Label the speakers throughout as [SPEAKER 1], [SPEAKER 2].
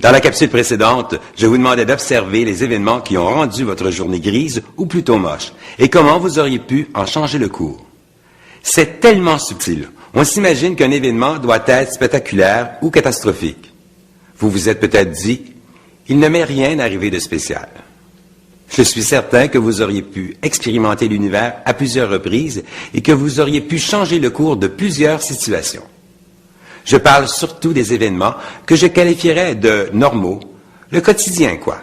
[SPEAKER 1] Dans la capsule précédente, je vous demandais d'observer les événements qui ont rendu votre journée grise ou plutôt moche et comment vous auriez pu en changer le cours. C'est tellement subtil. On s'imagine qu'un événement doit être spectaculaire ou catastrophique. Vous vous êtes peut-être dit, il ne m'est rien arrivé de spécial. Je suis certain que vous auriez pu expérimenter l'univers à plusieurs reprises et que vous auriez pu changer le cours de plusieurs situations. Je parle surtout des événements que je qualifierais de normaux, le quotidien quoi.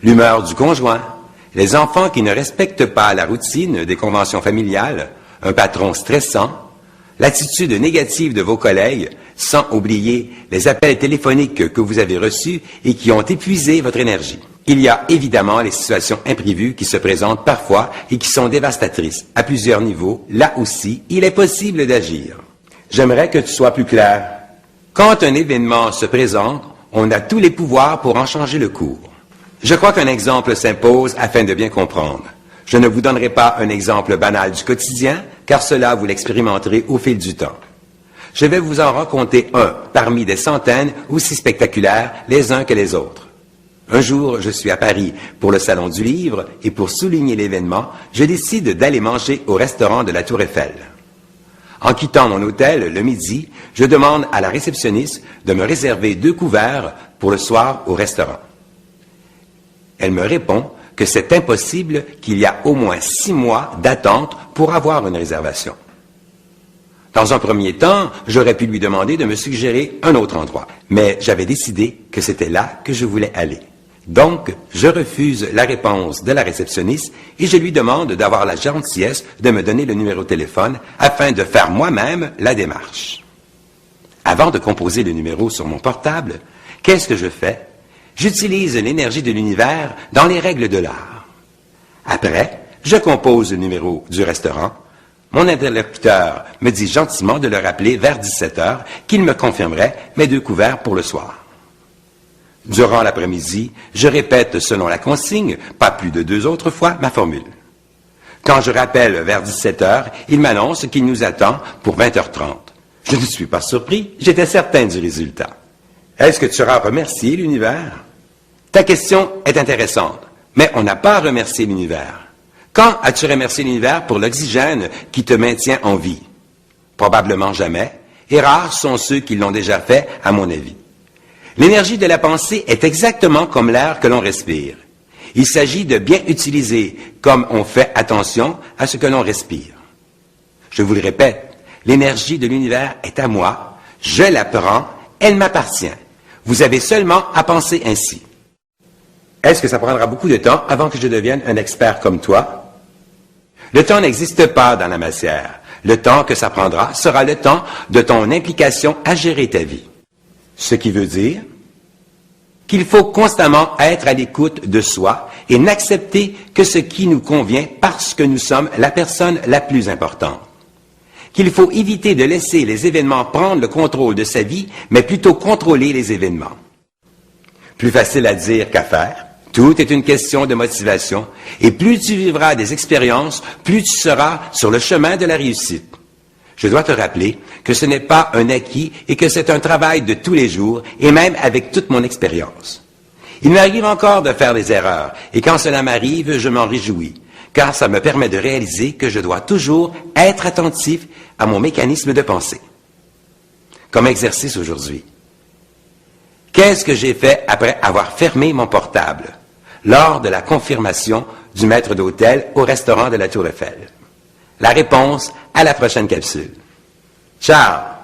[SPEAKER 1] L'humeur du conjoint, les enfants qui ne respectent pas la routine des conventions familiales, un patron stressant, l'attitude négative de vos collègues, sans oublier les appels téléphoniques que vous avez reçus et qui ont épuisé votre énergie. Il y a évidemment les situations imprévues qui se présentent parfois et qui sont dévastatrices. À plusieurs niveaux, là aussi, il est possible d'agir. J'aimerais que tu sois plus clair. Quand un événement se présente, on a tous les pouvoirs pour en changer le cours. Je crois qu'un exemple s'impose afin de bien comprendre. Je ne vous donnerai pas un exemple banal du quotidien, car cela vous l'expérimenterez au fil du temps. Je vais vous en raconter un parmi des centaines aussi spectaculaires les uns que les autres. Un jour, je suis à Paris pour le Salon du Livre et pour souligner l'événement, je décide d'aller manger au restaurant de la Tour Eiffel. En quittant mon hôtel le midi, je demande à la réceptionniste de me réserver 2 couverts pour le soir au restaurant. Elle me répond que c'est impossible, qu'il y a au moins 6 mois d'attente pour avoir une réservation. Dans un premier temps, j'aurais pu lui demander de me suggérer un autre endroit, mais j'avais décidé que c'était là que je voulais aller. Donc, je refuse la réponse de la réceptionniste et je lui demande d'avoir la gentillesse de me donner le numéro de téléphone afin de faire moi-même la démarche. Avant de composer le numéro sur mon portable, qu'est-ce que je fais? J'utilise l'énergie de l'univers dans les règles de l'art. Après, je compose le numéro du restaurant. Mon interlocuteur me dit gentiment de le rappeler vers 17 heures qu'il me confirmerait mes 2 couverts pour le soir. Durant l'après-midi, je répète selon la consigne, pas plus de 2 autres fois, ma formule. Quand je rappelle vers 17 heures, il m'annonce qu'il nous attend pour 20h30. Je ne suis pas surpris, j'étais certain du résultat. Est-ce que tu auras remercié l'univers? Ta question est intéressante, mais on n'a pas remercié l'univers. Quand as-tu remercié l'univers pour l'oxygène qui te maintient en vie? Probablement jamais, et rares sont ceux qui l'ont déjà fait, à mon avis. L'énergie de la pensée est exactement comme l'air que l'on respire. Il s'agit de bien utiliser, comme on fait attention à ce que l'on respire. Je vous le répète, l'énergie de l'univers est à moi, je la prends, elle m'appartient. Vous avez seulement à penser ainsi. Est-ce que ça prendra beaucoup de temps avant que je devienne un expert comme toi? Le temps n'existe pas dans la matière. Le temps que ça prendra sera le temps de ton implication à gérer ta vie. Ce qui veut dire qu'il faut constamment être à l'écoute de soi et n'accepter que ce qui nous convient parce que nous sommes la personne la plus importante. Qu'il faut éviter de laisser les événements prendre le contrôle de sa vie, mais plutôt contrôler les événements. Plus facile à dire qu'à faire. Tout est une question de motivation, et plus tu vivras des expériences, plus tu seras sur le chemin de la réussite. Je dois te rappeler que ce n'est pas un acquis et que c'est un travail de tous les jours, et même avec toute mon expérience. Il m'arrive encore de faire des erreurs, et quand cela m'arrive, je m'en réjouis, car ça me permet de réaliser que je dois toujours être attentif à mon mécanisme de pensée. Comme exercice aujourd'hui. Qu'est-ce que j'ai fait après avoir fermé mon portable lors de la confirmation du maître d'hôtel au restaurant de la Tour Eiffel? La réponse à la prochaine capsule. Ciao!